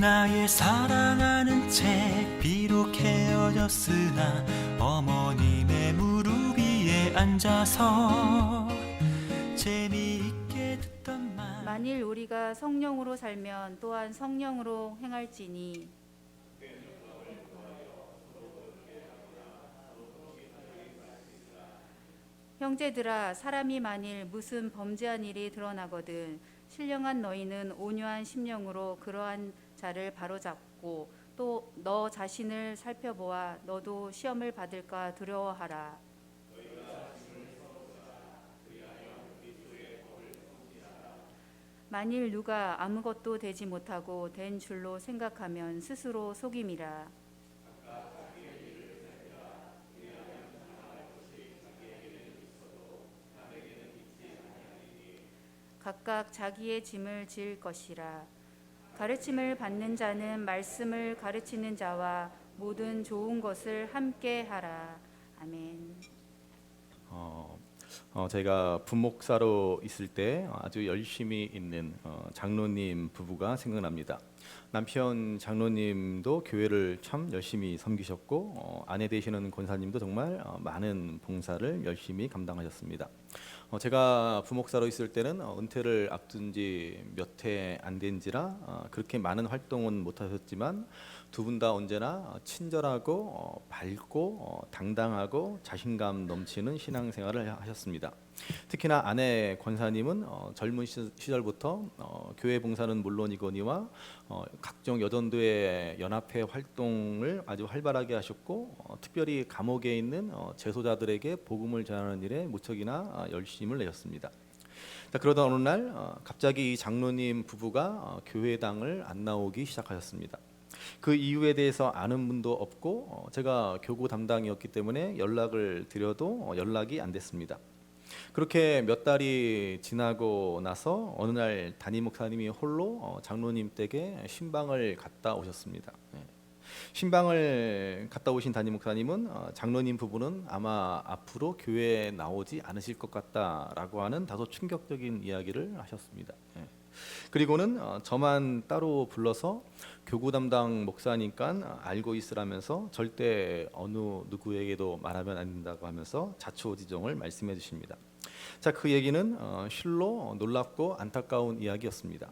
나의 사랑하는 책 비록 헤어졌으나 어머님의 무릎 위에 앉아서 재미있게 듣던 말. 만일 우리가 성령으로 살면 또한 성령으로 행할지니 형제들아, 사람이 만일 무슨 범죄한 일이 드러나거든 신령한 너희는 온유한 심령으로 그러한 자를 바로잡고 또 너 자신을 살펴보아 너도 시험을 받을까 두려워하라. 만일 누가 아무것도 되지 못하고 된 줄로 생각하면 스스로 속임이라. 각각 자기의 짐을 질 것이라. 가르침을 받는 자는 말씀을 가르치는 자와 모든 좋은 것을 함께 하라. 아멘. 제가 부목사로 있을 때 아주 열심히 있는 장로님 부부가 생각납니다. 남편 장로님도 교회를 참 열심히 섬기셨고 아내 되시는 권사님도 정말 많은 봉사를 열심히 감당하셨습니다. 제가 부목사로 있을 때는 은퇴를 앞둔 지 몇 해 안 된지라 그렇게 많은 활동은 못하셨지만 두 분 다 언제나 친절하고 밝고 당당하고 자신감 넘치는 신앙생활을 하셨습니다. 특히나 아내 권사님은 젊은 시절부터 교회 봉사는 물론이거니와 각종 여전도회 연합회 활동을 아주 활발하게 하셨고 특별히 감옥에 있는 재소자들에게 복음을 전하는 일에 무척이나 열심을 내셨습니다. 그러던 어느 날 갑자기 이 장로님 부부가 교회당을 안 나오기 시작하셨습니다. 그 이유에 대해서 아는 분도 없고 제가 교구 담당이었기 때문에 연락을 드려도 연락이 안 됐습니다. 그렇게 몇 달이 지나고 나서 어느 날 담임 목사님이 홀로 장로님 댁에 신방을 갔다 오셨습니다. 신방을 갔다 오신 담임 목사님은 장로님 부부는 아마 앞으로 교회에 나오지 않으실 것 같다라고 하는 다소 충격적인 이야기를 하셨습니다. 그리고는 저만 따로 불러서 교구 담당 목사니까 알고 있으라면서 절대 어느 누구에게도 말하면 안 된다고 하면서 자초지종을 말씀해 주십니다. 자, 그 얘기는 실로 놀랍고 안타까운 이야기였습니다.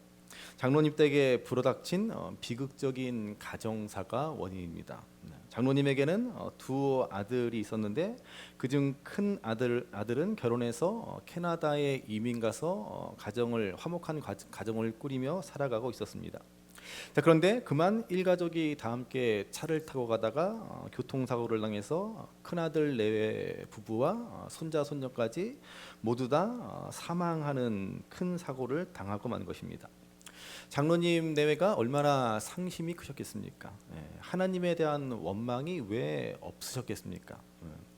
장로님 댁에 불어닥친 비극적인 가정사가 원인입니다. 장로님에게는 두 아들이 있었는데 그중 큰 아들은 결혼해서 캐나다에 이민 가서 화목한 가정을 꾸리며 살아가고 있었습니다. 자, 그런데 그만 일가족이 다 함께 차를 타고 가다가 교통사고를 당해서 큰아들 내외 부부와 손자 손녀까지 모두 다 사망하는 큰 사고를 당하고 만 것입니다. 장로님 내외가 얼마나 상심이 크셨겠습니까? 하나님에 대한 원망이 왜 없으셨겠습니까?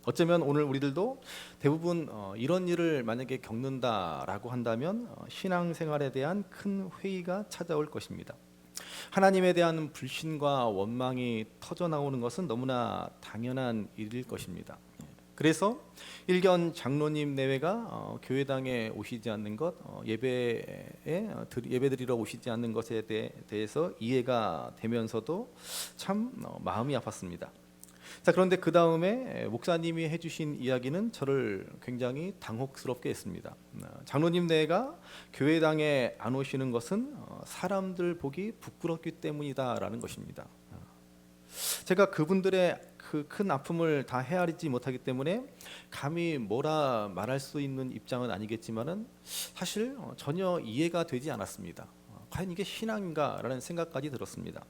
어쩌면 오늘 우리들도 대부분 이런 일을 만약에 겪는다라고 한다면 신앙생활에 대한 큰 회의가 찾아올 것입니다. 하나님에 대한 불신과 원망이 터져나오는 것은 너무나 당연한 일일 것입니다. 그래서 일견 장로님 내외가 교회당에 오시지 않는 것, 예배드리러 오시지 않는 것에 대해서 이해가 되면서도 참 마음이 아팠습니다. 자, 그런데 그 다음에 목사님이 해주신 이야기는 저를 굉장히 당혹스럽게 했습니다. 장로님 내가 교회당에 안 오시는 것은 사람들 보기 부끄럽기 때문이다라는 것입니다. 제가 그분들의 그 큰 아픔을 다 헤아리지 못하기 때문에 감히 뭐라 말할 수 있는 입장은 아니겠지만은 사실 전혀 이해가 되지 않았습니다. 과연 이게 신앙인가라는 생각까지 들었습니다.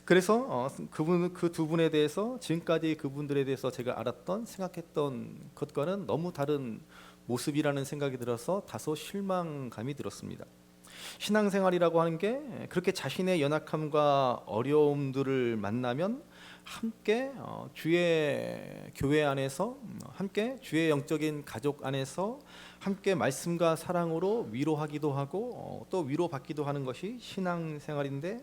그래서 그 두 분에 대해서 지금까지 그분들에 대해서 제가 알았던 생각했던 것과는 너무 다른 모습이라는 생각이 들어서 다소 실망감이 들었습니다. 신앙생활이라고 하는 게 그렇게 자신의 연약함과 어려움들을 만나면 함께 주의 교회 안에서 함께 주의 영적인 가족 안에서 함께 말씀과 사랑으로 위로하기도 하고 또 위로받기도 하는 것이 신앙생활인데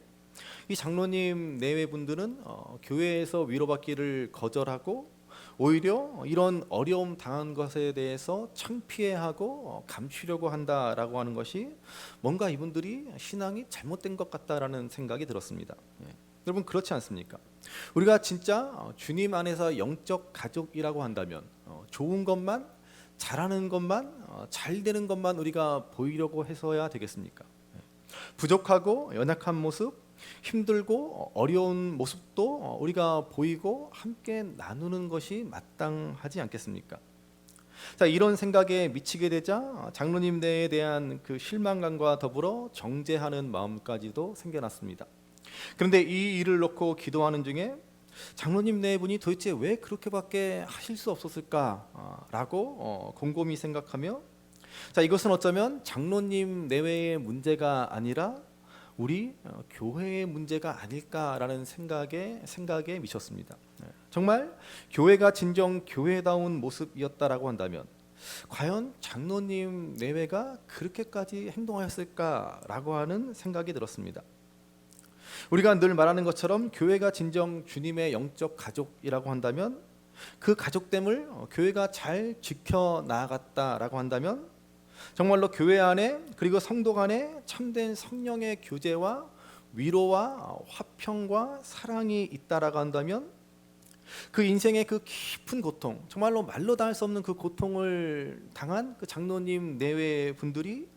이 장로님 내외 분들은 교회에서 위로받기를 거절하고 오히려 이런 어려움 당한 것에 대해서 창피해하고 감추려고 한다라고 하는 것이 뭔가 이분들이 신앙이 잘못된 것 같다라는 생각이 들었습니다. 여러분 그렇지 않습니까? 우리가 진짜 주님 안에서 영적 가족이라고 한다면 좋은 것만, 잘하는 것만, 잘 되는 것만 우리가 보이려고 해서야 되겠습니까? 부족하고 연약한 모습, 힘들고 어려운 모습도 우리가 보이고 함께 나누는 것이 마땅하지 않겠습니까? 자, 이런 생각에 미치게 되자 장로님네에 대한 그 실망감과 더불어 정죄하는 마음까지도 생겨났습니다. 그런데 이 일을 놓고 기도하는 중에 장로님 네 분이 도대체 왜 그렇게밖에 하실 수 없었을까라고 곰곰이 생각하며, 자, 이것은 어쩌면 장로님 내외의 문제가 아니라 우리 교회의 문제가 아닐까라는 생각에 미쳤습니다. 정말 교회가 진정 교회다운 모습이었다라고 한다면 과연 장로님 내외가 그렇게까지 행동하였을까라고 하는 생각이 들었습니다. 우리가 늘 말하는 것처럼 교회가 진정 주님의 영적 가족이라고 한다면 그 가족됨을 교회가 잘 지켜나갔다라고 한다면 정말로 교회 안에 그리고 성도 간에 참된 성령의 교제와 위로와 화평과 사랑이 있다라고 한다면 그 인생의 그 깊은 고통, 정말로 말로 다 할 수 없는 그 고통을 당한 그 장로님 내외 분들이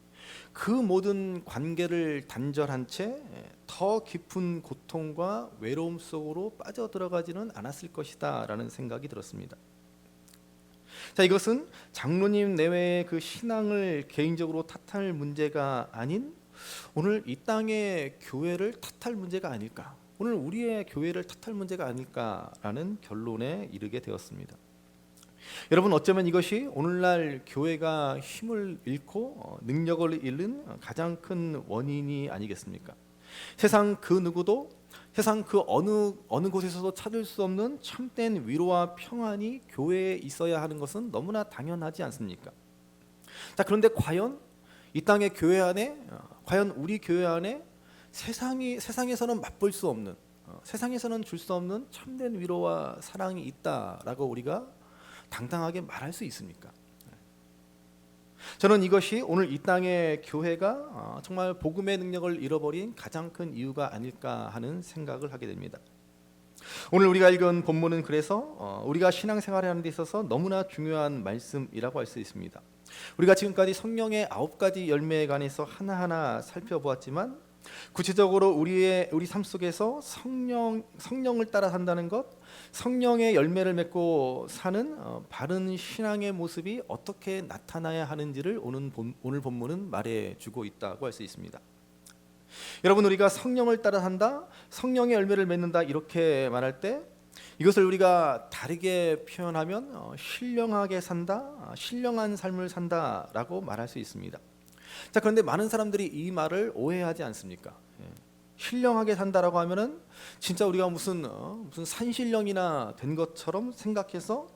그 모든 관계를 단절한 채 더 깊은 고통과 외로움 속으로 빠져들어가지는 않았을 것이다 라는 생각이 들었습니다. 자, 이것은 장로님 내외의 그 신앙을 개인적으로 탓할 문제가 아닌 오늘 이 땅의 교회를 탓할 문제가 아닐까, 오늘 우리의 교회를 탓할 문제가 아닐까라는 결론에 이르게 되었습니다. 여러분 어쩌면 이것이 오늘날 교회가 힘을 잃고 능력을 잃는 가장 큰 원인이 아니겠습니까? 세상 그 누구도, 세상 그 어느 곳에서도 찾을 수 없는 참된 위로와 평안이 교회에 있어야 하는 것은 너무나 당연하지 않습니까? 자, 그런데 과연 이 땅의 교회 안에, 과연 우리 교회 안에 세상에서는 맛볼 수 없는, 세상에서는 줄 수 없는 참된 위로와 사랑이 있다라고 우리가 당당하게 말할 수 있습니까? 저는 이것이 오늘 이 땅의 교회가 정말 복음의 능력을 잃어버린 가장 큰 이유가 아닐까 하는 생각을 하게 됩니다. 오늘 우리가 읽은 본문은 그래서 우리가 신앙생활을 하는 데 있어서 너무나 중요한 말씀이라고 할 수 있습니다. 우리가 지금까지 성령의 9가지 열매에 관해서 하나하나 살펴보았지만 구체적으로 우리 삶 속에서 성령을 따라 산다는 것, 성령의 열매를 맺고 사는 바른 신앙의 모습이 어떻게 나타나야 하는지를 오늘 본문은 말해주고 있다고 할 수 있습니다. 여러분, 우리가 성령을 따라 산다, 성령의 열매를 맺는다 이렇게 말할 때 이것을 우리가 다르게 표현하면 신령하게 산다, 신령한 삶을 산다라고 말할 수 있습니다. 자, 그런데 많은 사람들이 이 말을 오해하지 않습니까? 신령하게 산다라고 하면은 진짜 우리가 무슨 산신령이나 된 것처럼 생각해서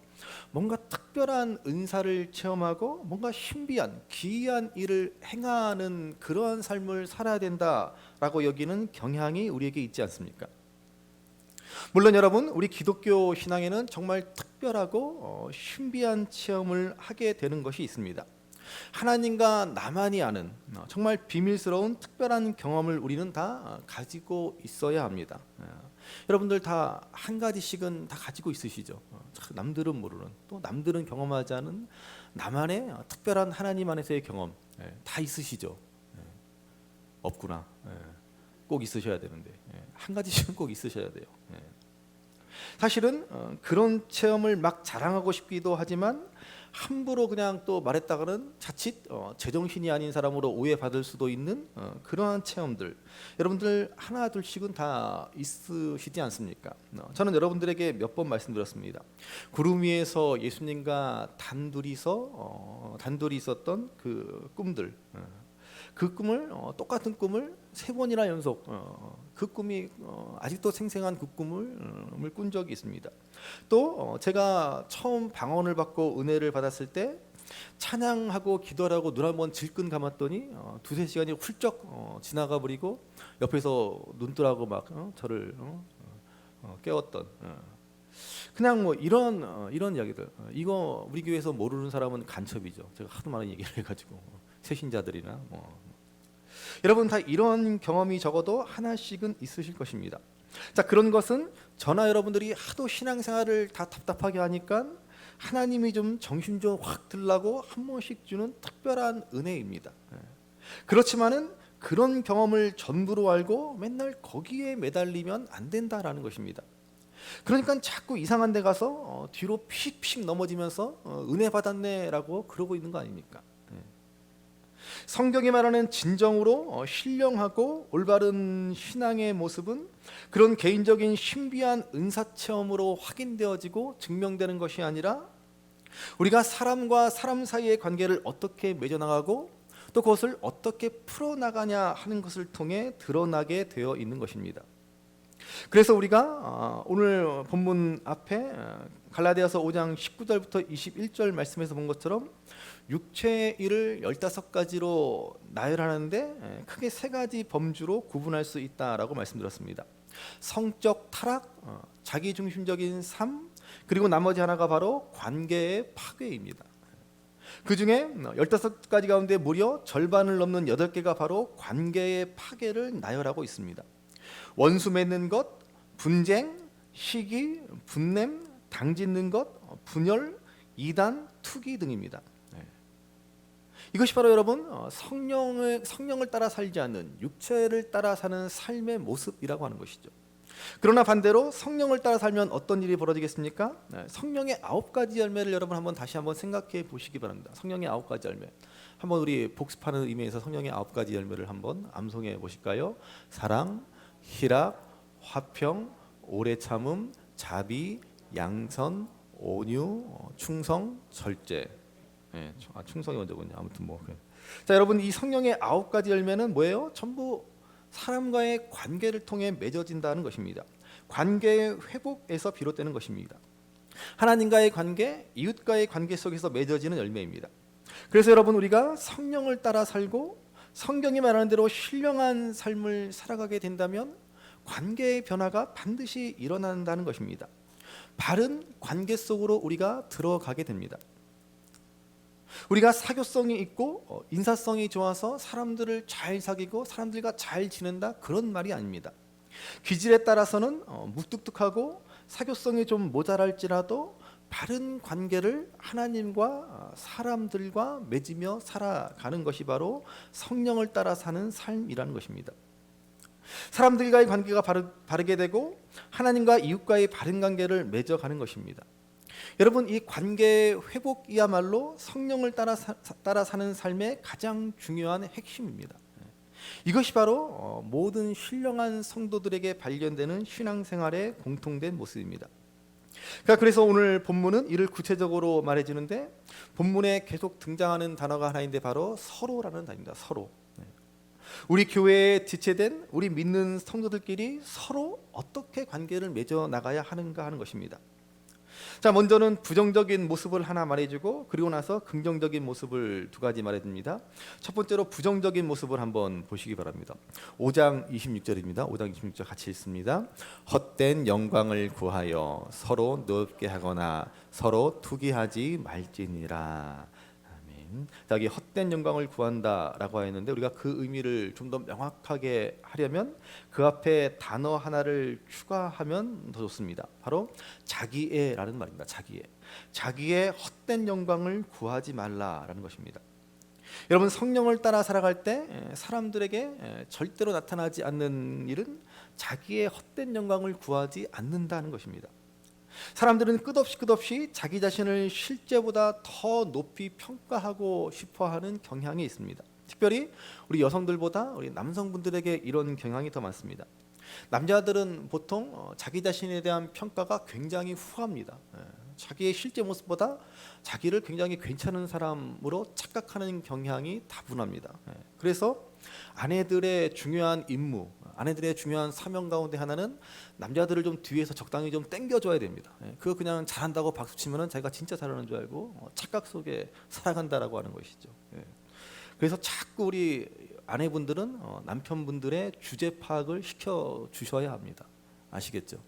뭔가 특별한 은사를 체험하고 뭔가 신비한 기이한 일을 행하는 그러한 삶을 살아야 된다라고 여기는 경향이 우리에게 있지 않습니까? 물론 여러분, 우리 기독교 신앙에는 정말 특별하고 신비한 체험을 하게 되는 것이 있습니다. 하나님과 나만이 아는 정말 비밀스러운 특별한 경험을 우리는 다 가지고 있어야 합니다. 여러분들 다 한 가지씩은 다 가지고 있으시죠. 남들은 모르는, 또 남들은 경험하지 않은 나만의 특별한 하나님 안에서의 경험 다 있으시죠. 없구나. 꼭 있으셔야 되는데 한 가지씩은 꼭 있으셔야 돼요. 사실은 그런 체험을 막 자랑하고 싶기도 하지만 함부로 그냥 또 말했다가는 자칫 제정신이 아닌 사람으로 오해받을 수도 있는 그러한 체험들, 여러분들 하나 둘씩은 다 있으시지 않습니까? 저는 여러분들에게 몇 번 말씀드렸습니다. 구름 위에서 예수님과 단둘이 있었던 그 꿈들, 그 꿈을 똑같은 꿈을 3번이나 연속 그 꿈이 아직도 생생한 그 꿈을 꾼 적이 있습니다. 또 제가 처음 방언을 받고 은혜를 받았을 때 찬양하고 기도하고 눈 한번 질끈 감았더니 2-3시간이 훌쩍 지나가 버리고 옆에서 눈 뜨라고 막 저를 깨웠던 그냥 뭐 이런 이야기들. 이거 우리 교회에서 모르는 사람은 간첩이죠. 제가 하도 많은 얘기를 해가지고 새신자들이나 뭐. 여러분 다 이런 경험이 적어도 하나씩은 있으실 것입니다. 자, 그런 것은 저나 여러분들이 하도 신앙생활을 다 답답하게 하니까 하나님이 좀 정신 좀 확 들라고 한 번씩 주는 특별한 은혜입니다. 그렇지만은 그런 경험을 전부로 알고 맨날 거기에 매달리면 안 된다라는 것입니다. 그러니까 자꾸 이상한 데 가서 뒤로 픽픽 넘어지면서 은혜 받았네라고 그러고 있는 거 아닙니까? 성경이 말하는 진정으로 신령하고 올바른 신앙의 모습은 그런 개인적인 신비한 은사 체험으로 확인되어지고 증명되는 것이 아니라 우리가 사람과 사람 사이의 관계를 어떻게 맺어나가고 또 그것을 어떻게 풀어나가냐 하는 것을 통해 드러나게 되어 있는 것입니다. 그래서 우리가 오늘 본문 앞에 갈라디아서 5장 19절부터 21절 말씀에서 본 것처럼 육체의 일을 15가지로 나열하는데 크게 3가지 범주로 구분할 수 있다라고 말씀드렸습니다. 성적 타락, 자기중심적인 삶, 그리고 나머지 하나가 바로 관계의 파괴입니다. 그 중에 15가지 가운데 무려 절반을 넘는 8개가 바로 관계의 파괴를 나열하고 있습니다. 원수 맺는 것, 분쟁, 시기, 분냄, 당짓는 것, 분열, 이단, 투기 등입니다. 이것이 바로 여러분 성령을 따라 살지 않는 육체를 따라 사는 삶의 모습이라고 하는 것이죠. 그러나 반대로 성령을 따라 살면 어떤 일이 벌어지겠습니까? 성령의 9가지 열매를 여러분 다시 한번 생각해 보시기 바랍니다. 성령의 9가지 열매. 한번 우리 복습하는 의미에서 성령의 9가지 열매를 한번 암송해 보실까요? 사랑, 희락, 화평, 오래 참음, 자비, 양선, 온유, 충성, 절제. 충성이 먼저군요. 아무튼 뭐. 자, 여러분 이 성령의 9가지 열매는 뭐예요? 전부 사람과의 관계를 통해 맺어진다는 것입니다. 관계의 회복에서 비롯되는 것입니다. 하나님과의 관계, 이웃과의 관계 속에서 맺어지는 열매입니다. 그래서 여러분 우리가 성령을 따라 살고 성경이 말하는 대로 신령한 삶을 살아가게 된다면 관계의 변화가 반드시 일어난다는 것입니다. 바른 관계 속으로 우리가 들어가게 됩니다. 우리가 사교성이 있고 인사성이 좋아서 사람들을 잘 사귀고 사람들과 잘 지낸다, 그런 말이 아닙니다. 기질에 따라서는 무뚝뚝하고 사교성이 좀 모자랄지라도 바른 관계를 하나님과 사람들과 맺으며 살아가는 것이 바로 성령을 따라 사는 삶이라는 것입니다. 사람들과의 관계가 바르게 되고 하나님과 이웃과의 바른 관계를 맺어가는 것입니다. 여러분 이 관계 회복이야말로 성령을 따라 사는 삶의 가장 중요한 핵심입니다. 이것이 바로 모든 신령한 성도들에게 발견되는 신앙생활의 공통된 모습입니다. 그래서 오늘 본문은 이를 구체적으로 말해주는데 본문에 계속 등장하는 단어가 하나인데 바로 서로라는 단어입니다. 서로. 우리 교회에 지체된 우리 믿는 성도들끼리 서로 어떻게 관계를 맺어 나가야 하는가 하는 것입니다. 자, 먼저는 부정적인 모습을 하나 말해주고 그리고 나서 긍정적인 모습을 2가지 말해줍니다. 첫 번째로 부정적인 모습을 한번 보시기 바랍니다. 5장 26절입니다. 5장 26절 같이 읽습니다. 헛된 영광을 구하여 서로 높게 하거나 서로 투기하지 말지니라. 자, 여기 헛된 영광을 구한다라고 하였는데 우리가 그 의미를 좀 더 명확하게 하려면 그 앞에 단어 하나를 추가하면 더 좋습니다. 바로 자기애라는 말입니다. 자기의 헛된 영광을 구하지 말라라는 것입니다. 여러분 성령을 따라 살아갈 때 사람들에게 절대로 나타나지 않는 일은 자기의 헛된 영광을 구하지 않는다는 것입니다. 사람들은 끝없이 자기 자신을 실제보다 더 높이 평가하고 싶어하는 경향이 있습니다. 특별히 우리 여성들보다 우리 남성분들에게 이런 경향이 더 많습니다. 남자들은 보통 자기 자신에 대한 평가가 굉장히 후합니다. 자기의 실제 모습보다 자기를 굉장히 괜찮은 사람으로 착각하는 경향이 다분합니다. 그래서 아내들의 중요한 임무, 아내들의 중요한 사명 가운데 하나는 남자들을 좀 뒤에서 적당히 좀 땡겨줘야 됩니다. 그거 그냥 잘한다고 박수치면은 자기가 진짜 잘하는 줄 알고 착각 속에 살아간다라고 하는 것이죠. 그래서 자꾸 우리 아내분들은 남편분들의 주제 파악을 시켜 주셔야 합니다. 아시겠죠?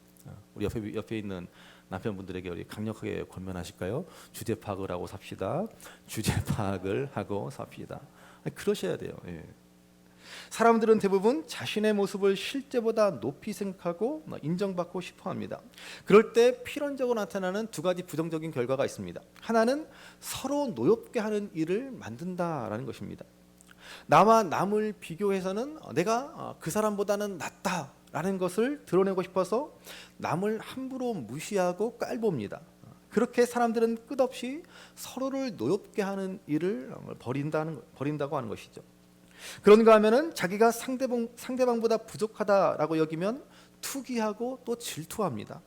우리 옆에 있는 남편분들에게 우리 강력하게 권면하실까요? 주제 파악을 하고 삽시다. 주제 파악을 하고 삽시다. 그러셔야 돼요. 예. 사람들은 대부분 자신의 모습을 실제보다 높이 생각하고 인정받고 싶어합니다. 그럴 때 필연적으로 나타나는 두 가지 부정적인 결과가 있습니다. 하나는 서로 노엽게 하는 일을 만든다라는 것입니다. 나와 남을 비교해서는 내가 그 사람보다는 낫다라는 것을 드러내고 싶어서 남을 함부로 무시하고 깔봅니다. 그렇게 사람들은 끝없이 서로를 노엽게 하는 일을 벌인다고 하는 것이죠. 그런가 하면은 자기가 상대방보다 부족하다라고 여기면 투기하고 또 질투합니다.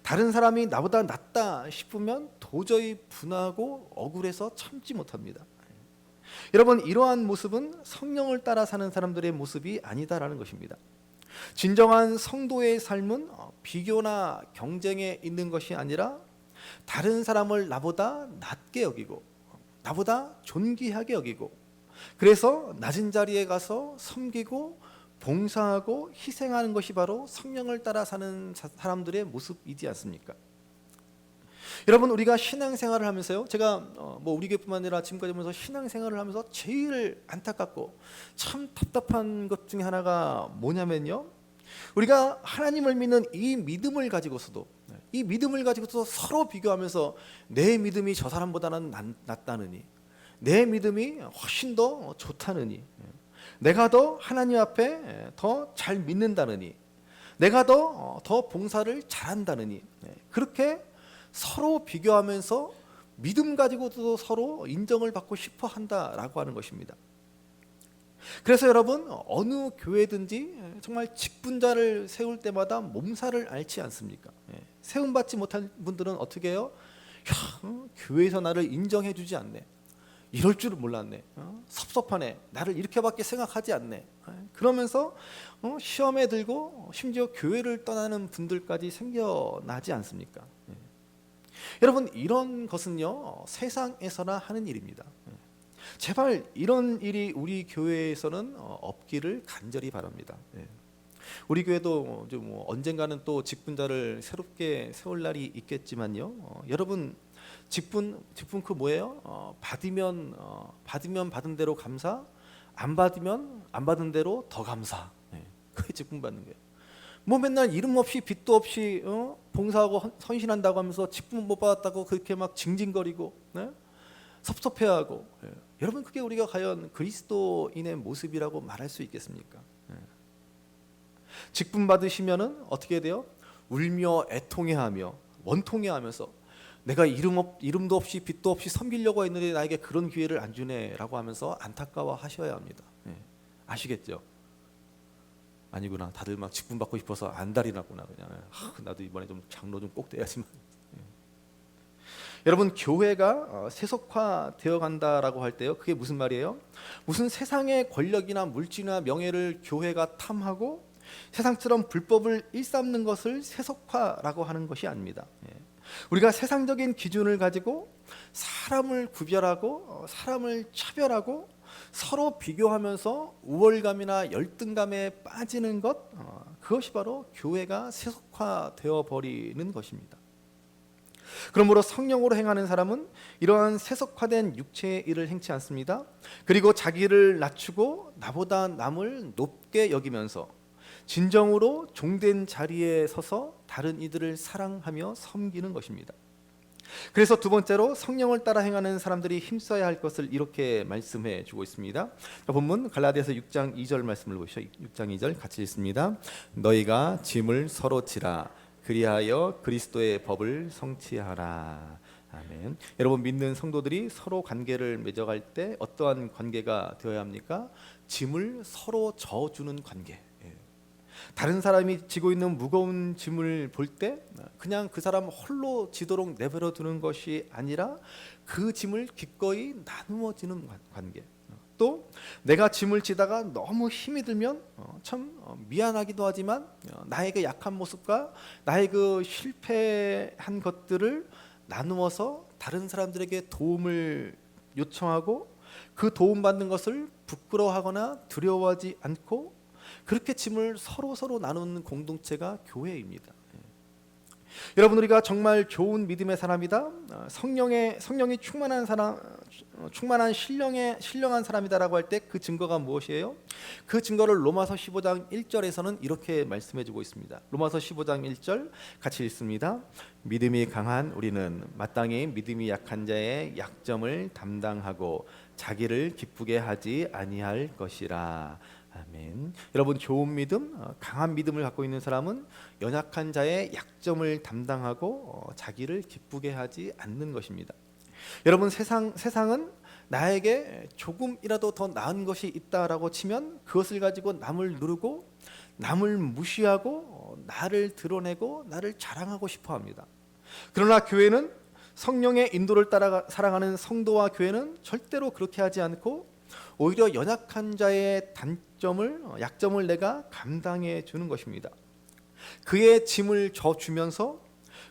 다른 사람이 나보다 낫다 싶으면 도저히 분하고 억울해서 참지 못합니다. 여러분, 이러한 모습은 성령을 따라 사는 사람들의 모습이 아니다라는 것입니다. 진정한 성도의 삶은 비교나 경쟁에 있는 것이 아니라 다른 사람을 나보다 낮게 여기고 나보다 존귀하게 여기고 그래서 낮은 자리에 가서 섬기고 봉사하고 희생하는 것이 바로 성령을 따라 사는 사람들의 모습이지 않습니까? 여러분, 우리가 신앙생활을 하면서요, 제가 우리 교회뿐만 아니라 지금까지 보면서 신앙생활을 하면서 제일 안타깝고 참 답답한 것 중에 하나가 뭐냐면요, 우리가 하나님을 믿는 이 믿음을 가지고서도 서로 비교하면서 내 믿음이 저 사람보다는 낫다느니, 내 믿음이 훨씬 더 좋다느니, 내가 더 하나님 앞에 더 잘 믿는다느니, 내가 더 봉사를 잘한다느니, 그렇게 서로 비교하면서 믿음 가지고도 서로 인정을 받고 싶어 한다라고 하는 것입니다. 그래서 여러분, 어느 교회든지 정말 직분자를 세울 때마다 몸살을 앓지 않습니까? 세움받지 못한 분들은 어떻게 해요? 교회에서 나를 인정해 주지 않네, 이럴 줄은 몰랐네, 섭섭하네, 나를 이렇게밖에 생각하지 않네, 그러면서 시험에 들고 심지어 교회를 떠나는 분들까지 생겨나지 않습니까? 여러분, 이런 것은요, 세상에서나 하는 일입니다. 제발 이런 일이 우리 교회에서는 없기를 간절히 바랍니다. 우리 교회도 언젠가는 또 직분자를 새롭게 세울 날이 있겠지만요, 여러분, 직분 그 뭐예요? 받으면 받은 대로 감사, 안 받으면 안 받은 대로 더 감사. 그게 직분 받는 거예요. 맨날 이름 없이 빚도 없이 봉사하고 헌신한다고 하면서 직분 못 받았다고 그렇게 막 징징거리고, 섭섭해하고, 여러분, 그게 우리가 과연 그리스도인의 모습이라고 말할 수 있겠습니까? 직분 받으시면은 어떻게 돼요? 울며 애통해하며 원통해하면서 내가 이름도 없이 빚도 없이 섬기려고 했는데 나에게 그런 기회를 안 주네라고 하면서 안타까워하셔야 합니다. 아시겠죠? 아니구나, 다들 막 직분 받고 싶어서 안달이 났구나, 그냥 나도 이번에 좀 장로 좀 꼭 돼야지만. 여러분, 교회가 세속화되어 간다라고 할 때요, 그게 무슨 말이에요? 무슨 세상의 권력이나 물질이나 명예를 교회가 탐하고 세상처럼 불법을 일삼는 것을 세속화라고 하는 것이 아닙니다. 우리가 세상적인 기준을 가지고 사람을 구별하고 사람을 차별하고 서로 비교하면서 우월감이나 열등감에 빠지는 것, 그것이 바로 교회가 세속화되어 버리는 것입니다. 그러므로 성령으로 행하는 사람은 이러한 세속화된 육체의 일을 행치 않습니다. 그리고 자기를 낮추고 나보다 남을 높게 여기면서 진정으로 종된 자리에 서서 다른 이들을 사랑하며 섬기는 것입니다. 그래서 두 번째로 성령을 따라 행하는 사람들이 힘써야 할 것을 이렇게 말씀해 주고 있습니다. 본문 갈라디아서 6장 2절 말씀을 보시죠. 6장 2절 같이 읽습니다. 너희가 짐을 서로 지라 그리하여 그리스도의 법을 성취하라. 아멘. 여러분, 믿는 성도들이 서로 관계를 맺어갈 때 어떠한 관계가 되어야 합니까? 짐을 서로 져주는 관계. 다른 사람이 지고 있는 무거운 짐을 볼 때 그냥 그 사람 홀로 지도록 내버려 두는 것이 아니라 그 짐을 기꺼이 나누어 지는 관계. 또 내가 짐을 지다가 너무 힘이 들면 참 미안하기도 하지만 나의 약한 모습과 나의 그 실패한 것들을 나누어서 다른 사람들에게 도움을 요청하고 그 도움받는 것을 부끄러워하거나 두려워하지 않고 그렇게 짐을 서로 나누는 공동체가 교회입니다. 여러분, 우리가 정말 좋은 믿음의 사람이다, 성령이 충만한 신령한 사람이다라고 할 때 그 증거가 무엇이에요? 그 증거를 로마서 15장 1절에서는 이렇게 말씀해주고 있습니다. 로마서 15장 1절 같이 읽습니다. 믿음이 강한 우리는 마땅히 믿음이 약한 자의 약점을 담당하고 자기를 기쁘게 하지 아니할 것이라. 아멘. 여러분, 좋은 믿음, 강한 믿음을 갖고 있는 사람은 연약한 자의 약점을 담당하고 자기를 기쁘게 하지 않는 것입니다. 여러분, 세상은 나에게 조금이라도 더 나은 것이 있다라고 치면 그것을 가지고 남을 누르고 남을 무시하고 나를 드러내고 나를 자랑하고 싶어합니다. 그러나 교회는, 성령의 인도를 따라 살아가는 성도와 교회는 절대로 그렇게 하지 않고 오히려 연약한 자의 약점을 내가 감당해 주는 것입니다. 그의 짐을 져주면서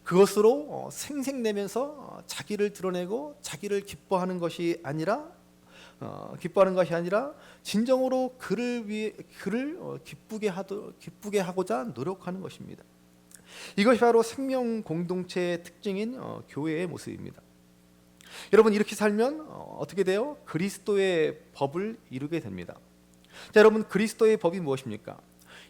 그것으로 생색내면서 자기를 드러내고 자기를 기뻐하는 것이 아니라 진정으로 그를 기쁘게 하고자 노력하는 것입니다. 이것이 바로 생명 공동체의 특징인 교회의 모습입니다. 여러분, 이렇게 살면 어떻게 돼요? 그리스도의 법을 이루게 됩니다. 자, 여러분, 그리스도의 법이 무엇입니까?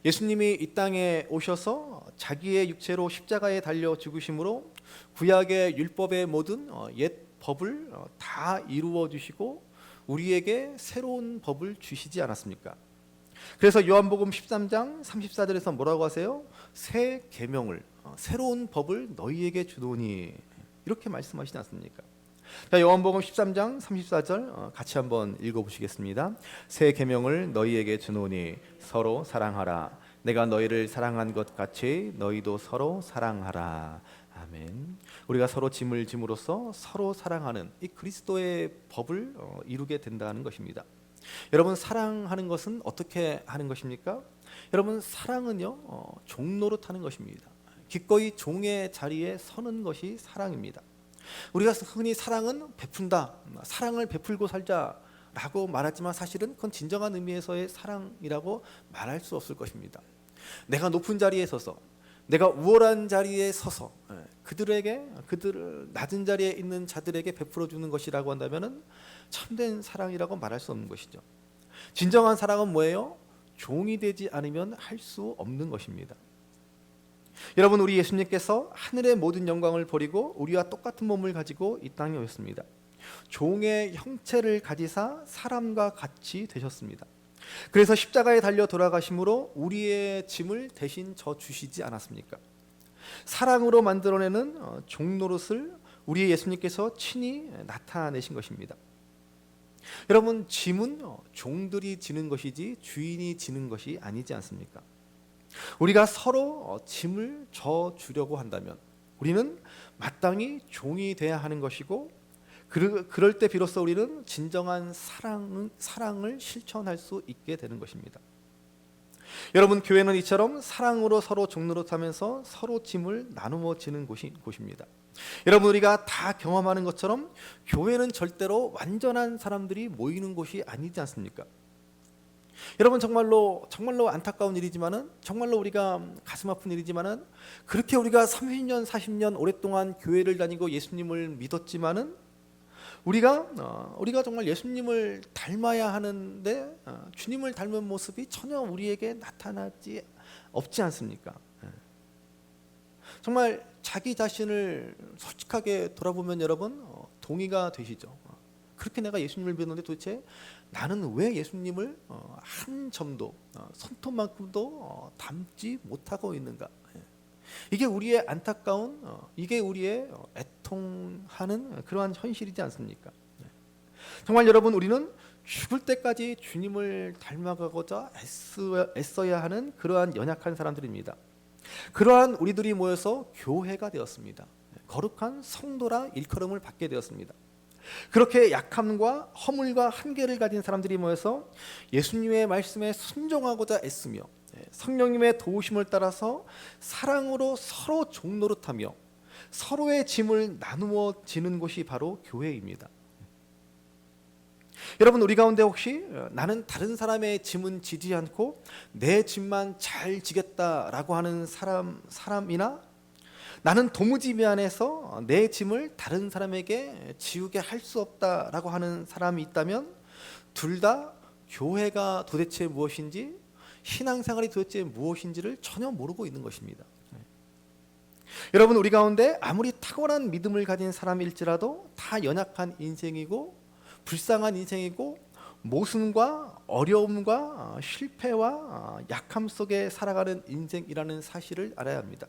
예수님이 이 땅에 오셔서 자기의 육체로 십자가에 달려 죽으심으로 구약의 율법의 모든 옛 법을 다 이루어 주시고 우리에게 새로운 법을 주시지 않았습니까? 그래서 요한복음 13장 34절에서 뭐라고 하세요? 새 계명을, 새로운 법을 너희에게 주노니, 이렇게 말씀하시지 않습니까? 자, 요한복음 13장 34절 같이 한번 읽어보시겠습니다. 새 계명을 너희에게 주노니 서로 사랑하라. 내가 너희를 사랑한 것 같이 너희도 서로 사랑하라. 아멘. 우리가 서로 짐을 짐으로써 서로 사랑하는 이 그리스도의 법을 이루게 된다는 것입니다. 여러분, 사랑하는 것은 어떻게 하는 것입니까? 여러분, 사랑은요, 종노릇하는 것입니다. 기꺼이 종의 자리에 서는 것이 사랑입니다. 우리가 흔히 사랑은 베푼다, 사랑을 베풀고 살자라고 말하지만 사실은 그건 진정한 의미에서의 사랑이라고 말할 수 없을 것입니다. 내가 높은 자리에 서서, 내가 우월한 자리에 서서 그들 낮은 자리에 있는 자들에게 베풀어 주는 것이라고 한다면은 참된 사랑이라고 말할 수 없는 것이죠. 진정한 사랑은 뭐예요? 종이 되지 않으면 할 수 없는 것입니다. 여러분, 우리 예수님께서 하늘의 모든 영광을 버리고 우리와 똑같은 몸을 가지고 이 땅에 오셨습니다. 종의 형체를 가지사 사람과 같이 되셨습니다. 그래서 십자가에 달려 돌아가심으로 우리의 짐을 대신 져 주시지 않았습니까? 사랑으로 만들어내는 종노릇을 우리 예수님께서 친히 나타내신 것입니다. 여러분, 짐은 종들이 지는 것이지 주인이 지는 것이 아니지 않습니까? 우리가 서로 짐을 져 주려고 한다면 우리는 마땅히 종이 돼야 하는 것이고, 그럴 때 비로소 우리는 진정한 사랑을 실천할 수 있게 되는 것입니다. 여러분, 교회는 이처럼 사랑으로 서로 종노릇하면서 서로 짐을 나누어 지는 곳입니다. 여러분, 우리가 다 경험하는 것처럼 교회는 절대로 완전한 사람들이 모이는 곳이 아니지 않습니까? 여러분, 정말로 안타까운 일이지만은, 정말로 우리가 가슴 아픈 일이지만은, 그렇게 우리가 30년 40년 오랫동안 교회를 다니고 예수님을 믿었지만은 우리가 정말 예수님을 닮아야 하는데 주님을 닮은 모습이 전혀 우리에게 나타나지 없지 않습니까? 정말 자기 자신을 솔직하게 돌아보면 여러분 동의가 되시죠? 그렇게 내가 예수님을 믿었는데 도대체 나는 왜 예수님을 한 점도 손톱만큼도 닮지 못하고 있는가? 이게 우리의 안타까운, 이게 우리의 애통하는 그러한 현실이지 않습니까? 정말 여러분, 우리는 죽을 때까지 주님을 닮아가고자 애써야 하는 그러한 연약한 사람들입니다. 그러한 우리들이 모여서 교회가 되었습니다. 거룩한 성도라 일컬음을 받게 되었습니다. 그렇게 약함과 허물과 한계를 가진 사람들이 모여서 예수님의 말씀에 순종하고자 애쓰며 성령님의 도우심을 따라서 사랑으로 서로 종노릇하며 서로의 짐을 나누어 지는 곳이 바로 교회입니다. 여러분, 우리 가운데 혹시 나는 다른 사람의 짐은 지지 않고 내 짐만 잘 지겠다라고 하는 사람이나, 나는 도무지 미안해서 내 짐을 다른 사람에게 지우게 할 수 없다라고 하는 사람이 있다면 둘 다 교회가 도대체 무엇인지, 신앙생활이 도대체 무엇인지를 전혀 모르고 있는 것입니다. 여러분, 우리 가운데 아무리 탁월한 믿음을 가진 사람일지라도 다 연약한 인생이고 불쌍한 인생이고 모순과 어려움과 실패와 약함 속에 살아가는 인생이라는 사실을 알아야 합니다.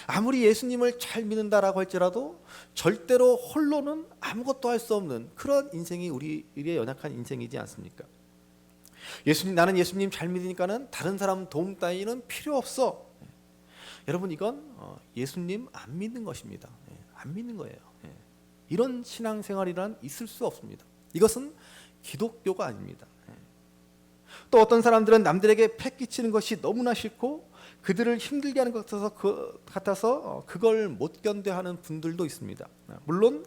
아무리 예수님을 잘 믿는다라고 할지라도 절대로 홀로는 아무것도 할 수 없는 그런 인생이 우리의 연약한 인생이지 않습니까? 나는 예수님 잘 믿으니까는 다른 사람 도움 따위는 필요 없어. 여러분, 이건 예수님 안 믿는 것입니다. 안 믿는 거예요. 이런 신앙생활이란 있을 수 없습니다. 이것은 기독교가 아닙니다. 또 어떤 사람들은 남들에게 패 끼치는 것이 너무나 싫고 그들을 힘들게 하는 것 같아서 그걸 못 견뎌하는 분들도 있습니다. 물론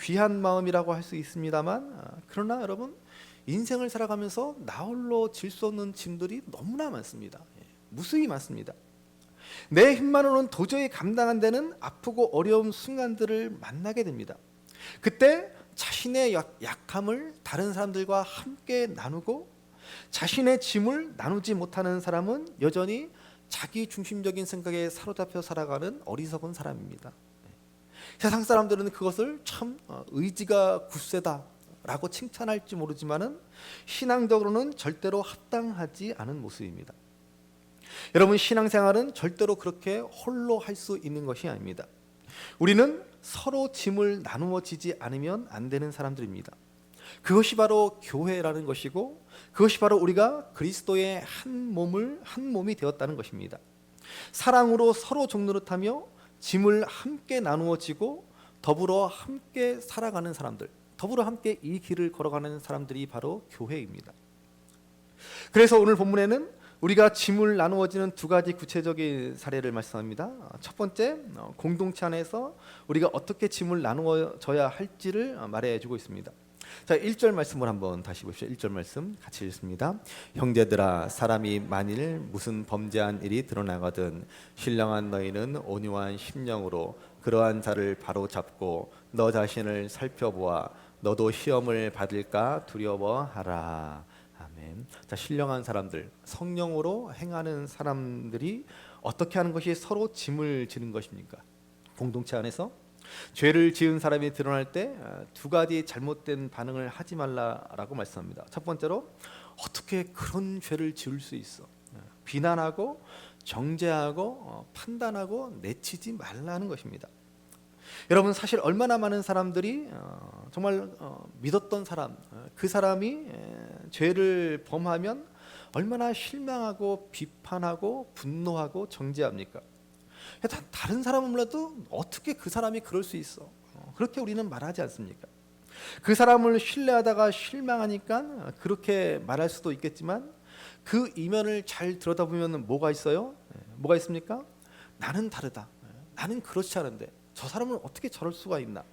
귀한 마음이라고 할 수 있습니다만, 그러나 여러분, 인생을 살아가면서 나 홀로 질 수 없는 짐들이 너무나 많습니다. 무수히 많습니다. 내 힘만으로는 도저히 감당 안 되는 아프고 어려운 순간들을 만나게 됩니다. 그때 자신의 약함을 다른 사람들과 함께 나누고 자신의 짐을 나누지 못하는 사람은 여전히 자기 중심적인 생각에 사로잡혀 살아가는 어리석은 사람입니다. 세상 사람들은 그것을 참 의지가 굳세다라고 칭찬할지 모르지만은 신앙적으로는 절대로 합당하지 않은 모습입니다. 여러분, 신앙생활은 절대로 그렇게 홀로 할 수 있는 것이 아닙니다. 우리는 서로 짐을 나누어 지지 않으면 안 되는 사람들입니다. 그것이 바로 교회라는 것이고, 그것이 바로 우리가 그리스도의 한 몸이 되었다는 것입니다. 사랑으로 서로 종노릇하며 짐을 함께 나누어 지고 더불어 함께 살아가는 사람들, 더불어 함께 이 길을 걸어가는 사람들이 바로 교회입니다. 그래서 오늘 본문에는 우리가 짐을 나누어지는 두 가지 구체적인 사례를 말씀합니다. 첫 번째, 공동체 안에서 우리가 어떻게 짐을 나누어져야 할지를 말해주고 있습니다. 자, 1절 말씀을 한번 다시 보십시오. 1절 말씀 같이 읽습니다. 형제들아, 사람이 만일 무슨 범죄한 일이 드러나거든 신령한 너희는 온유한 심령으로 그러한 자를 바로잡고 너 자신을 살펴보아 너도 시험을 받을까 두려워하라. 아멘. 자, 신령한 사람들, 성령으로 행하는 사람들이 어떻게 하는 것이 서로 짐을 지는 것입니까? 공동체 안에서 죄를 지은 사람이 드러날 때 두 가지 잘못된 반응을 하지 말라라고 말씀합니다. 첫 번째로, 어떻게 그런 죄를 지을 수 있어? 비난하고 정죄하고 판단하고 내치지 말라는 것입니다. 여러분, 사실 얼마나 많은 사람들이 정말 믿었던 사람, 그 사람이 죄를 범하면 얼마나 실망하고 비판하고 분노하고 정죄합니까? 다른 사람은 몰라도 어떻게 그 사람이 그럴 수 있어? 그렇게 우리는 말하지 않습니까? 그 사람을 신뢰하다가 실망하니까 그렇게 말할 수도 있겠지만 그 이면을 잘 들여다보면 뭐가 있어요? 뭐가 있습니까? 나는 다르다. 나는 그렇지 않은데 저 사람은 어떻게 저럴 수가 있나?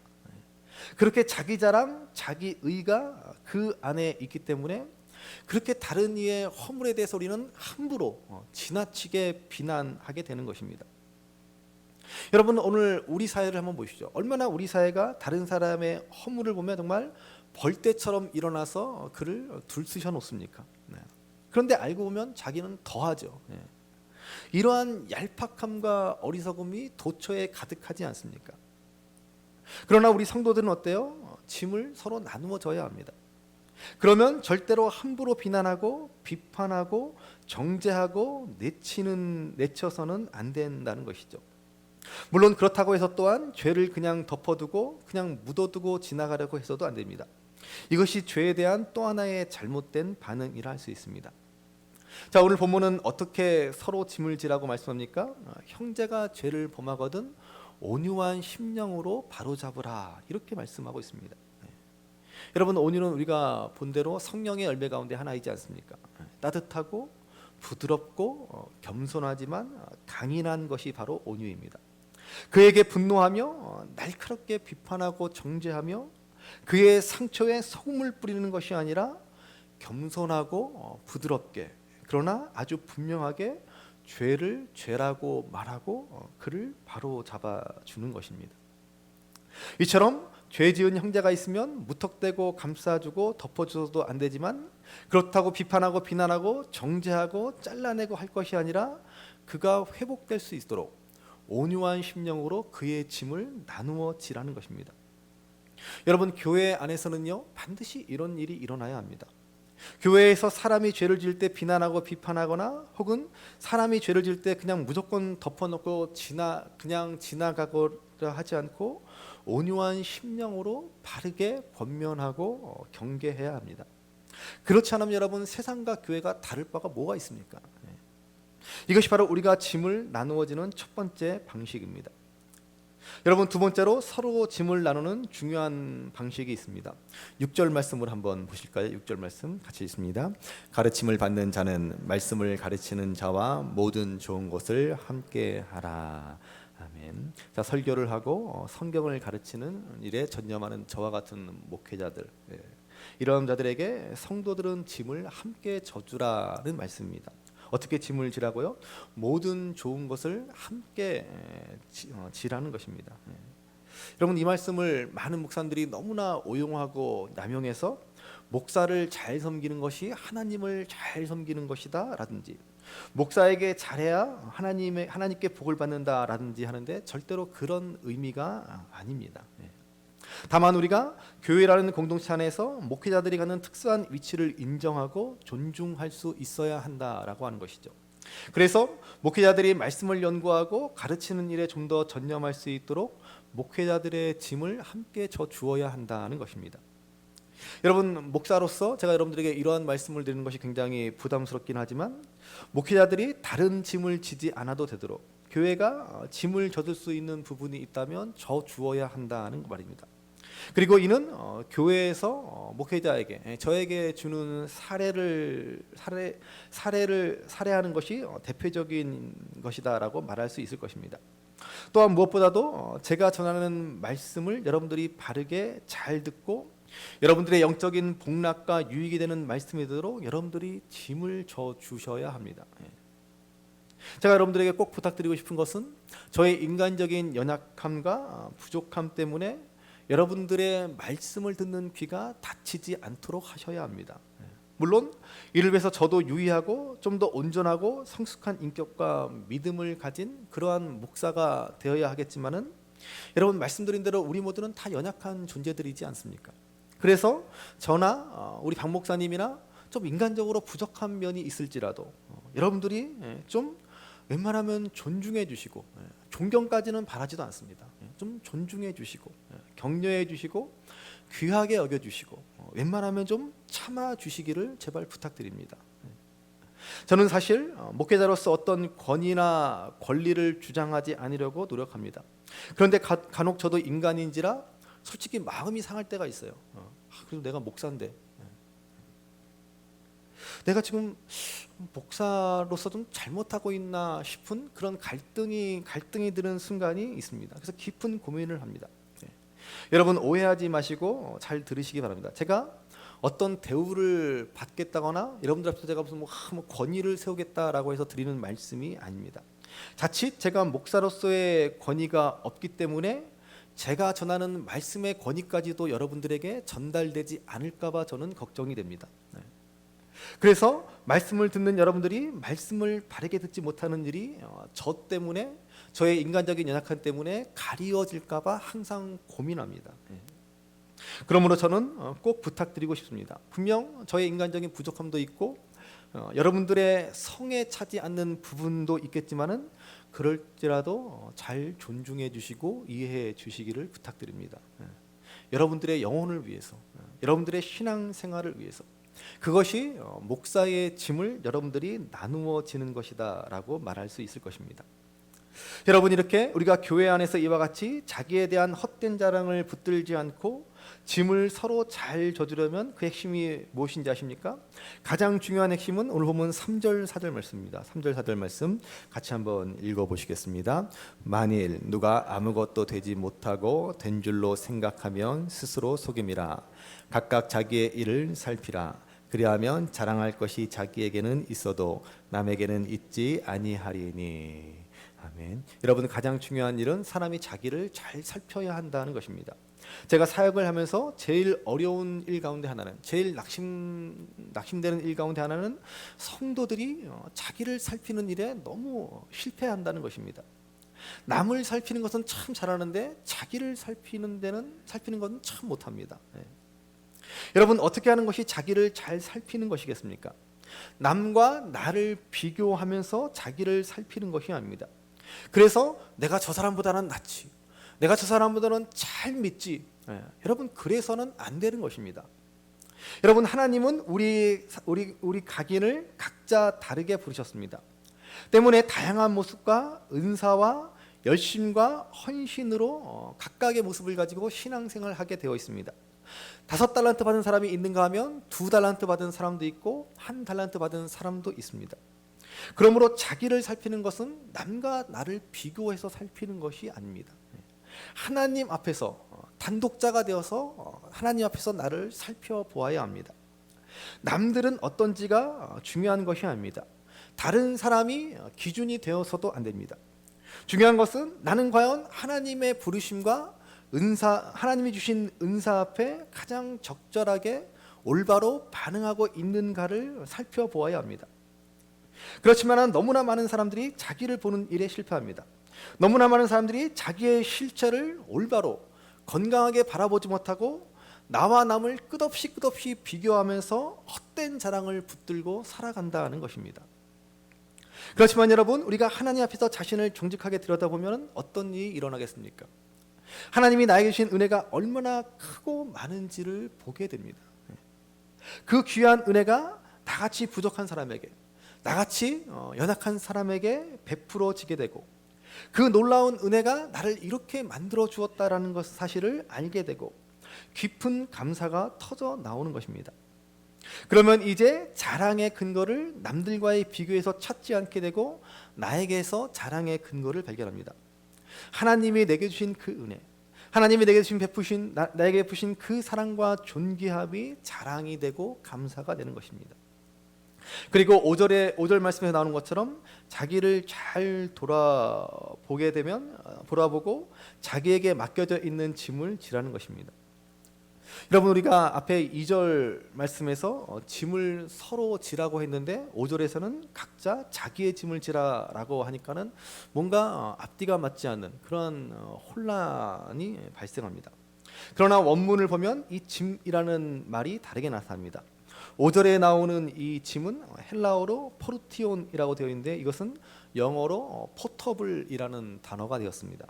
그렇게 자기 자랑, 자기 의가 그 안에 있기 때문에 그렇게 다른 이의 허물에 대해서 우리는 함부로 지나치게 비난하게 되는 것입니다. 여러분, 오늘 우리 사회를 한번 보시죠. 얼마나 우리 사회가 다른 사람의 허물을 보면 정말 벌떼처럼 일어나서 그를 둘쓰셔 놓습니까? 그런데 알고 보면 자기는 더하죠. 이러한 얄팍함과 어리석음이 도처에 가득하지 않습니까? 그러나 우리 성도들은 어때요? 짐을 서로 나누어져야 합니다. 그러면 절대로 함부로 비난하고 비판하고 정죄하고 내쳐서는 안 된다는 것이죠. 물론 그렇다고 해서 또한 죄를 그냥 덮어두고 그냥 묻어두고 지나가려고 해서도 안 됩니다. 이것이 죄에 대한 또 하나의 잘못된 반응이라 할 수 있습니다. 자, 오늘 본문은 어떻게 서로 짐을 지라고 말씀합니까? 형제가 죄를 범하거든 온유한 심령으로 바로잡으라, 이렇게 말씀하고 있습니다. 여러분, 온유는 우리가 본대로 성령의 열매 가운데 하나이지 않습니까? 따뜻하고 부드럽고 겸손하지만 강인한 것이 바로 온유입니다. 그에게 분노하며 날카롭게 비판하고 정죄하며 그의 상처에 소금을 뿌리는 것이 아니라 겸손하고 부드럽게, 그러나 아주 분명하게 죄를 죄라고 말하고 그를 바로 잡아주는 것입니다. 이처럼 죄 지은 형제가 있으면 무턱대고 감싸주고 덮어줘도 안 되지만 그렇다고 비판하고 비난하고 정죄하고 잘라내고 할 것이 아니라 그가 회복될 수 있도록 온유한 심령으로 그의 짐을 나누어 지라는 것입니다. 여러분, 교회 안에서는요 반드시 이런 일이 일어나야 합니다. 교회에서 사람이 죄를 지을 때 비난하고 비판하거나 혹은 사람이 죄를 지을 때 그냥 무조건 덮어놓고 그냥 지나가고자 하지 않고 온유한 심령으로 바르게 권면하고 경계해야 합니다. 그렇지 않으면 여러분, 세상과 교회가 다를 바가 뭐가 있습니까? 이것이 바로 우리가 짐을 나누어지는 첫 번째 방식입니다. 여러분, 두 번째로 서로 짐을 나누는 중요한 방식이 있습니다. 6절 말씀을 한번 보실까요? 6절 말씀 같이 읽습니다. 가르침을 받는 자는 말씀을 가르치는 자와 모든 좋은 것을 함께 하라. 아멘. 자, 설교를 하고 성경을 가르치는 일에 전념하는 저와 같은 목회자들, 이런 자들에게 성도들은 짐을 함께 져주라는 말씀입니다. 어떻게 짐을 지라고요? 모든 좋은 것을 함께 지라는 것입니다. 여러분, 이 말씀을 많은 목사님들이 너무나 오용하고 남용해서 목사를 잘 섬기는 것이 하나님을 잘 섬기는 것이다 라든지 목사에게 잘해야 하나님께 복을 받는다 라든지 하는데 절대로 그런 의미가 아닙니다. 다만 우리가 교회라는 공동체 안에서 목회자들이 갖는 특수한 위치를 인정하고 존중할 수 있어야 한다라고 하는 것이죠. 그래서 목회자들이 말씀을 연구하고 가르치는 일에 좀 더 전념할 수 있도록 목회자들의 짐을 함께 져 주어야 한다는 것입니다. 여러분, 목사로서 제가 여러분들에게 이러한 말씀을 드리는 것이 굉장히 부담스럽긴 하지만 목회자들이 다른 짐을 지지 않아도 되도록 교회가 짐을 져줄 수 있는 부분이 있다면 져 주어야 한다는 말입니다. 그리고 이는 교회에서 목회자에게 저에게 주는 사례하는 것이 대표적인 것이다라고 말할 수 있을 것입니다. 또한 무엇보다도 제가 전하는 말씀을 여러분들이 바르게 잘 듣고 여러분들의 영적인 복락과 유익이 되는 말씀이 되도록 여러분들이 짐을 져 주셔야 합니다. 제가 여러분들에게 꼭 부탁드리고 싶은 것은 저의 인간적인 연약함과 부족함 때문에 여러분들의 말씀을 듣는 귀가 닫히지 않도록 하셔야 합니다. 물론 이를 위해서 저도 유의하고 좀 더 온전하고 성숙한 인격과 믿음을 가진 그러한 목사가 되어야 하겠지만은 여러분, 말씀드린 대로 우리 모두는 다 연약한 존재들이지 않습니까? 그래서 저나 우리 박 목사님이나 좀 인간적으로 부족한 면이 있을지라도 여러분들이 좀 웬만하면 존중해 주시고, 존경까지는 바라지도 않습니다. 좀 존중해 주시고 격려해 주시고 귀하게 여겨 주시고 웬만하면 좀 참아 주시기를 제발 부탁드립니다. 저는 사실 목회자로서 어떤 권위나 권리를 주장하지 않으려고 노력합니다. 그런데 간혹 저도 인간인지라 솔직히 마음이 상할 때가 있어요. 그래도 내가 목사인데 내가 지금 목사로서 좀 잘못하고 있나 싶은 그런 갈등이 드는 순간이 있습니다. 그래서 깊은 고민을 합니다. 여러분, 오해하지 마시고 잘 들으시기 바랍니다. 제가 어떤 대우를 받겠다거나 여러분들 앞에서 제가 무슨 뭐 권위를 세우겠다라고 해서 드리는 말씀이 아닙니다. 자칫 제가 목사로서의 권위가 없기 때문에 제가 전하는 말씀의 권위까지도 여러분들에게 전달되지 않을까 봐 저는 걱정이 됩니다. 그래서 말씀을 듣는 여러분들이 말씀을 바르게 듣지 못하는 일이 저 때문에, 저의 인간적인 연약함 때문에 가리워질까 봐 항상 고민합니다. 그러므로 저는 꼭 부탁드리고 싶습니다. 분명 저의 인간적인 부족함도 있고 여러분들의 성에 차지 않는 부분도 있겠지만은 그럴지라도 잘 존중해 주시고 이해해 주시기를 부탁드립니다. 여러분들의 영혼을 위해서, 여러분들의 신앙 생활을 위해서, 그것이 목사의 짐을 여러분들이 나누어지는 것이다라고 말할 수 있을 것입니다. 여러분, 이렇게 우리가 교회 안에서 이와 같이 자기에 대한 헛된 자랑을 붙들지 않고 짐을 서로 잘 져주려면 그 핵심이 무엇인지 아십니까? 가장 중요한 핵심은 오늘 보면 3절 4절 말씀입니다. 3절 4절 말씀 같이 한번 읽어보시겠습니다. 만일 누가 아무것도 되지 못하고 된 줄로 생각하면 스스로 속임이라. 각각 자기의 일을 살피라. 그리하면 자랑할 것이 자기에게는 있어도 남에게는 있지 아니하리니. 아멘. 여러분, 가장 중요한 일은 사람이 자기를 잘 살펴야 한다는 것입니다. 제가 사역을 하면서 제일 어려운 일 가운데 하나는, 제일 낙심되는 일 가운데 하나는 성도들이 자기를 살피는 일에 너무 실패한다는 것입니다. 남을 살피는 것은 참 잘하는데 자기를 살피는 것은 참 못합니다. 여러분, 어떻게 하는 것이 자기를 잘 살피는 것이겠습니까? 남과 나를 비교하면서 자기를 살피는 것이 아닙니다. 그래서 내가 저 사람보다는 낫지, 내가 저 사람보다는 잘 믿지. 여러분, 그래서는 안 되는 것입니다. 여러분, 하나님은 우리 각인을 각자 다르게 부르셨습니다. 때문에 다양한 모습과 은사와 열심과 헌신으로 각각의 모습을 가지고 신앙생활을 하게 되어 있습니다. 5달란트 받은 사람이 있는가 하면 2달란트 받은 사람도 있고 1달란트 받은 사람도 있습니다. 그러므로 자기를 살피는 것은 남과 나를 비교해서 살피는 것이 아닙니다. 하나님 앞에서 단독자가 되어서 하나님 앞에서 나를 살펴보아야 합니다. 남들은 어떤지가 중요한 것이 아닙니다. 다른 사람이 기준이 되어서도 안 됩니다. 중요한 것은 나는 과연 하나님의 부르심과 하나님이 주신 은사 앞에 가장 적절하게 올바로 반응하고 있는가를 살펴보아야 합니다. 그렇지만 너무나 많은 사람들이 자기를 보는 일에 실패합니다. 너무나 많은 사람들이 자기의 실체를 올바로 건강하게 바라보지 못하고 나와 남을 끝없이 비교하면서 헛된 자랑을 붙들고 살아간다는 것입니다. 그렇지만 여러분, 우리가 하나님 앞에서 자신을 정직하게 들여다보면 어떤 일이 일어나겠습니까? 하나님이 나에게 주신 은혜가 얼마나 크고 많은지를 보게 됩니다. 그 귀한 은혜가 나같이 부족한 사람에게, 나같이 연약한 사람에게 베풀어지게 되고, 그 놀라운 은혜가 나를 이렇게 만들어 주었다라는 것 사실을 알게 되고 깊은 감사가 터져 나오는 것입니다. 그러면 이제 자랑의 근거를 남들과의 비교에서 찾지 않게 되고 나에게서 자랑의 근거를 발견합니다. 하나님이 내게 주신 그 은혜, 하나님이 내게 나에게 베푸신 그 사랑과 존귀함이 자랑이 되고 감사가 되는 것입니다. 그리고 5절 말씀에 나오는 것처럼 자기를 잘 돌아보고 자기에게 맡겨져 있는 짐을 지라는 것입니다. 여러분, 우리가 앞에 2절 말씀에서 짐을 서로 지라고 했는데 5절에서는 각자 자기의 짐을 지라라고 하니까는 뭔가 앞뒤가 맞지 않는 그런 혼란이 발생합니다. 그러나 원문을 보면 이 짐이라는 말이 다르게 나타납니다. 5절에 나오는 이 짐은 헬라어로 포르티온이라고 되어 있는데 이것은 영어로 포터블이라는 단어가 되었습니다.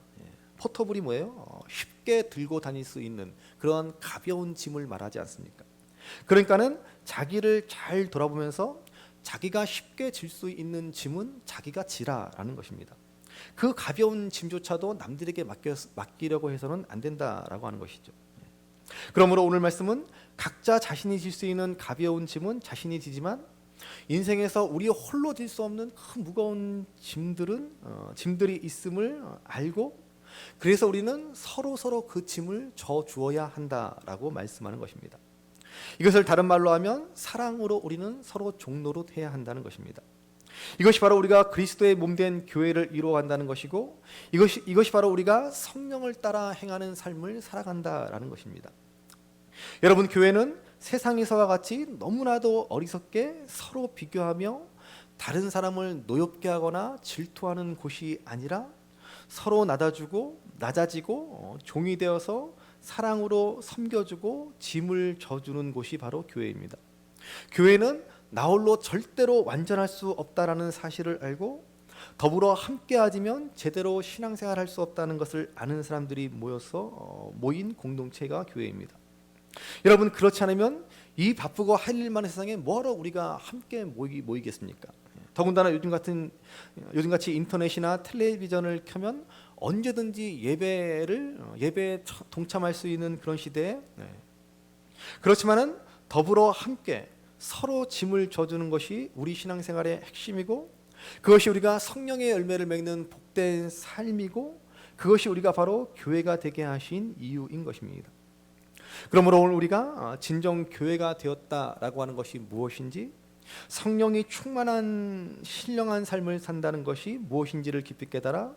포터블이 뭐예요? 쉽게 들고 다닐 수 있는 그런 가벼운 짐을 말하지 않습니까? 그러니까는 자기를 잘 돌아보면서 자기가 쉽게 질 수 있는 짐은 자기가 지라라는 것입니다. 그 가벼운 짐조차도 남들에게 맡기려고 해서는 안 된다라고 하는 것이죠. 그러므로 오늘 말씀은 각자 자신이 질 수 있는 가벼운 짐은 자신이 지지만 인생에서 우리 홀로 질 수 없는 큰 무거운 짐들이 있음을 알고 그래서 우리는 서로 그 짐을 져 주어야 한다라고 말씀하는 것입니다. 이것을 다른 말로 하면 사랑으로 우리는 서로 종노릇 해야 한다는 것입니다. 이것이 바로 우리가 그리스도의 몸된 교회를 이루어간다는 것이고 이것이 바로 우리가 성령을 따라 행하는 삶을 살아간다라는 것입니다. 여러분, 교회는 세상에서와 같이 너무나도 어리석게 서로 비교하며 다른 사람을 노엽게 하거나 질투하는 곳이 아니라 서로 낮아지고 종이 되어서 사랑으로 섬겨주고 짐을 져주는 곳이 바로 교회입니다. 교회는 나 홀로 절대로 완전할 수 없다라는 사실을 알고 더불어 함께하지면 제대로 신앙생활할 수 없다는 것을 아는 사람들이 모인 공동체가 교회입니다. 여러분, 그렇지 않으면 이 바쁘고 할 일 많은 세상에 뭐하러 우리가 함께 모이겠습니까? 더군다나 요즘같이 인터넷이나 텔레비전을 켜면 언제든지 예배에 동참할 수 있는 그런 시대에 그렇지만은 더불어 함께 서로 짐을 져주는 것이 우리 신앙생활의 핵심이고 그것이 우리가 성령의 열매를 맺는 복된 삶이고 그것이 우리가 바로 교회가 되게 하신 이유인 것입니다. 그러므로 오늘 우리가 진정 교회가 되었다라고 하는 것이 무엇인지, 성령이 충만한 신령한 삶을 산다는 것이 무엇인지를 깊이 깨달아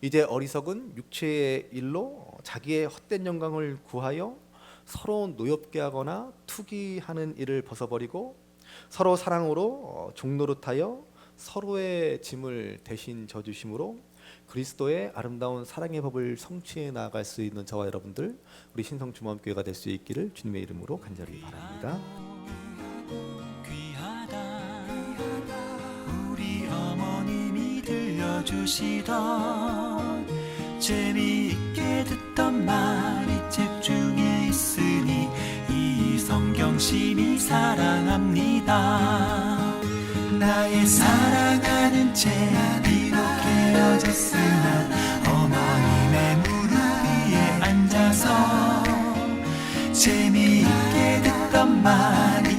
이제 어리석은 육체의 일로 자기의 헛된 영광을 구하여 서로 노엽게 하거나 투기하는 일을 벗어버리고 서로 사랑으로 종노릇하여 서로의 짐을 대신 져주심으로 그리스도의 아름다운 사랑의 법을 성취해 나아갈 수 있는 저와 여러분들, 우리 신성주마음교회가 될 수 있기를 주님의 이름으로 간절히 바랍니다. 귀하다 우리 어머님이 들려주시던 재미있게 듣던 말이 책 중에 있으니 이 성경심이 사랑합니다. 나의 사랑하는 책 비록 헤어졌으나 어머님의 무릎 위에 앉아서 재미있게 듣던 말이